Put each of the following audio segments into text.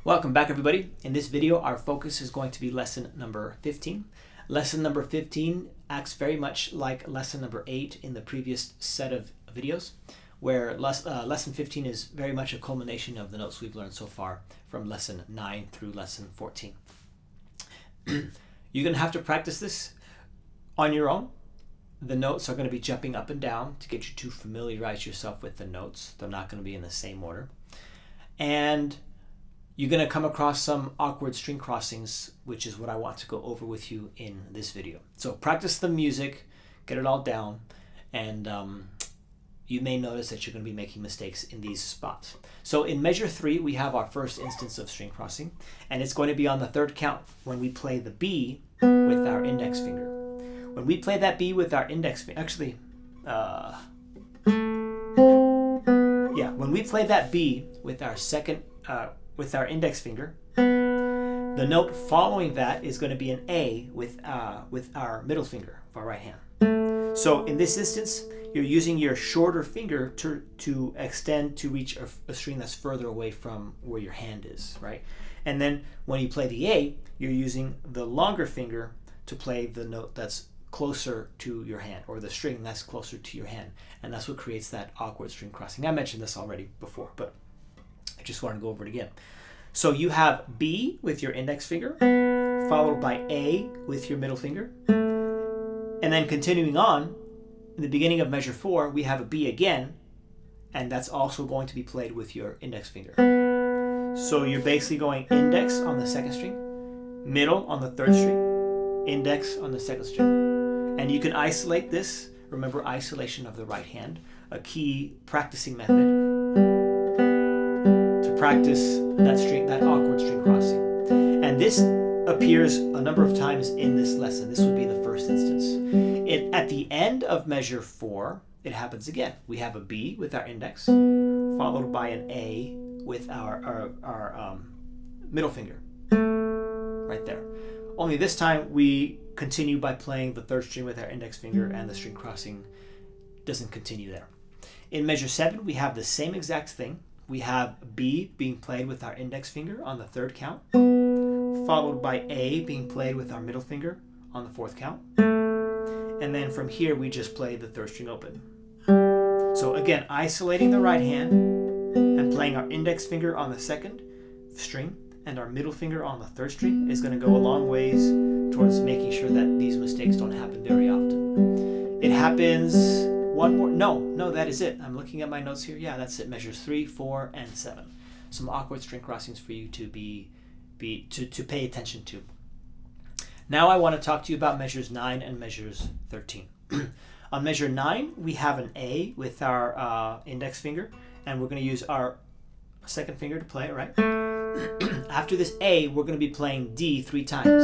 Welcome back, everybody. In this video, our focus is going to be lesson number 15. Lesson number 15 acts very much like lesson number 8 in the previous set of videos, where lesson 15 is very much a culmination of the notes we've learned so far from lesson 9 through lesson 14. You're going to have to practice this on your own. The notes are going to be jumping up and down to get you to familiarize yourself with the notes. They're not going to be in the same order. And you're going to come across some awkward string crossings, which is what I want to go over with you in this video. So practice the music, get it all down, and you may notice that you're going to be making mistakes in these spots. So in measure 3, we have our first instance of string crossing, and it's going to be on the third count when we play the B with our index finger. When we play that B with our index finger, when we play that B with our with our index finger, the note following that is going to be an A with our middle finger of our right hand. So in this instance, you're using your shorter finger to extend to reach a string that's further away from where your hand is, right? And then when you play the A, you're using the longer finger to play the note that's closer to your hand, or the string that's closer to your hand. And that's what creates that awkward string crossing. I mentioned this already before, but I just want to go over it again. So you have B with your index finger, followed by A with your middle finger. And then continuing on, in the beginning of measure 4, we have a B again, and that's also going to be played with your index finger. So you're basically going index on the second string, middle on the third string, index on the second string. And you can isolate this. Remember, isolation of the right hand, a key practicing method to practice that awkward string crossing. And this appears a number of times in this lesson. This would be the first instance. At the end of measure 4, it happens again. We have a B with our index, followed by an A with our middle finger, right there. Only this time we continue by playing the third string with our index finger, and the string crossing doesn't continue there. In measure 7, we have the same exact thing. We have B being played with our index finger on the third count, followed by A being played with our middle finger on the fourth count. And then from here, we just play the third string open. So again, isolating the right hand and playing our index finger on the second string and our middle finger on the third string is going to go a long ways towards making sure that these mistakes don't happen very often. It happens one more. No, that is it. I'm looking at my notes here. Yeah, that's it. Measures 3, 4, and 7. Some awkward string crossings for you to to pay attention to. Now I want to talk to you about measures 9 and measures 13. On measure 9, we have an A with our index finger, and we're going to use our second finger to play it, right? After this A, we're going to be playing D 3 times.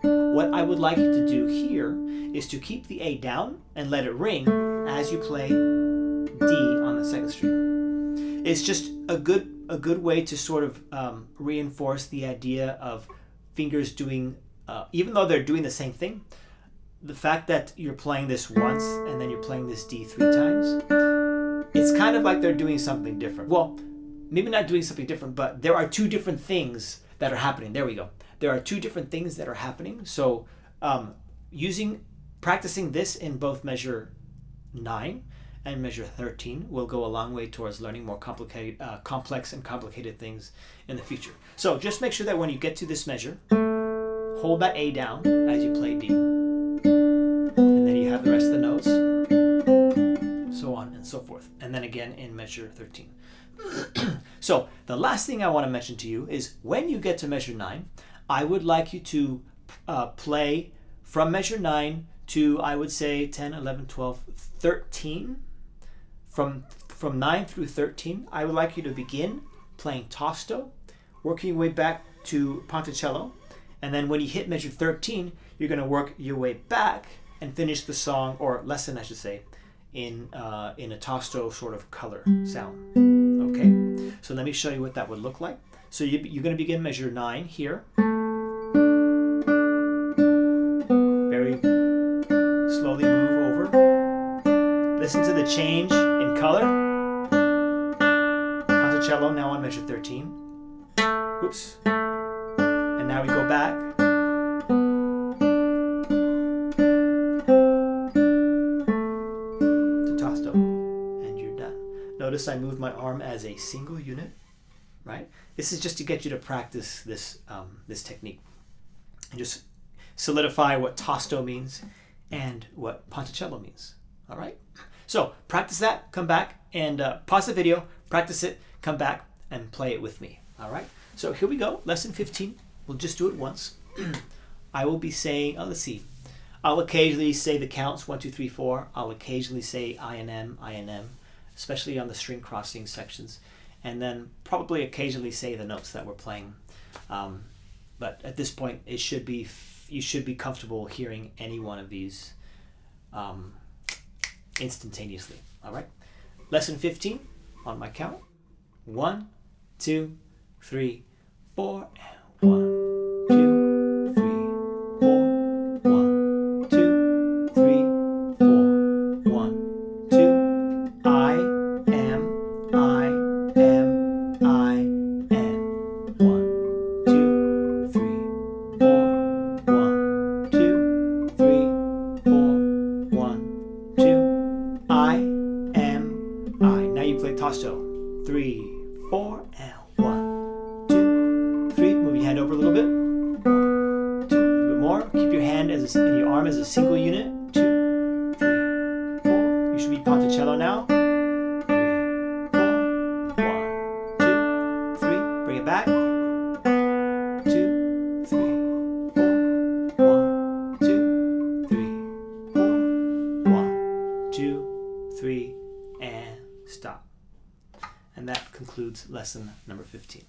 What I would like you to do here is to keep the A down and let it ring as you play D on the second string. It's just a good way to sort of reinforce the idea of fingers doing, even though they're doing the same thing, the fact that you're playing this once and then you're playing this D 3 times, it's kind of like they're doing something different. Well, maybe not doing something different, but there are two different things that are happening. There we go. There are two different things that are happening. So practicing this in both measure 9 and measure 13 will go a long way towards learning more complex and complicated things in the future. So just make sure that when you get to this measure, hold that A down as you play D. And then you have the rest of the notes, so on and so forth. And then again in measure 13. So the last thing I want to mention to you is when you get to measure 9, I would like you to play from measure 9 to, I would say, 10, 11, 12, 13. From 9 through 13, I would like you to begin playing tosto, working your way back to ponticello, and then when you hit measure 13, you're going to work your way back and finish the song, or lesson, I should say, in a tosto sort of color sound. Okay, so let me show you what that would look like. So you're going to begin measure 9 here. Very slowly move over. Listen to the change in color. Ponticello now on measure 13. Oops. And now we go back. To tosto. And you're done. Notice I move my arm as a single unit, right? This is just to get you to practice this, this technique. And just solidify what tosto means and what ponticello means. All right? So practice that, come back and pause the video, practice it, come back and play it with me. All right? So here we go, lesson 15. We'll just do it once. I will be saying, let's see. I'll occasionally say the counts, 1, 2, 3, 4. I'll occasionally say I and M, especially on the string crossing sections. And then probably occasionally say the notes that we're playing. But at this point, you should be comfortable hearing any one of these instantaneously. All right? Lesson 15 on my count. 1, 2, 3, 4, and 1, 2, 3, 4, 1, 2, 3, 4, 1, 2. I am, I am, I am. 1, 2, 3, 4, 1, 2, 3, 4, 1, 2. I am, I. Now you play tosto. 3, 4, and 1, 2, 3. Move your hand over a little bit. 1, 2. A little bit more. Keep your hand and your arm as a single unit. 2, 3, 4. You should be ponticello now. 3, 4, 1, 2, 3. Bring it back. 2, 3, 4, 1, 2, 3, 4, 1, 2, 3, and stop. And that concludes lesson number 15.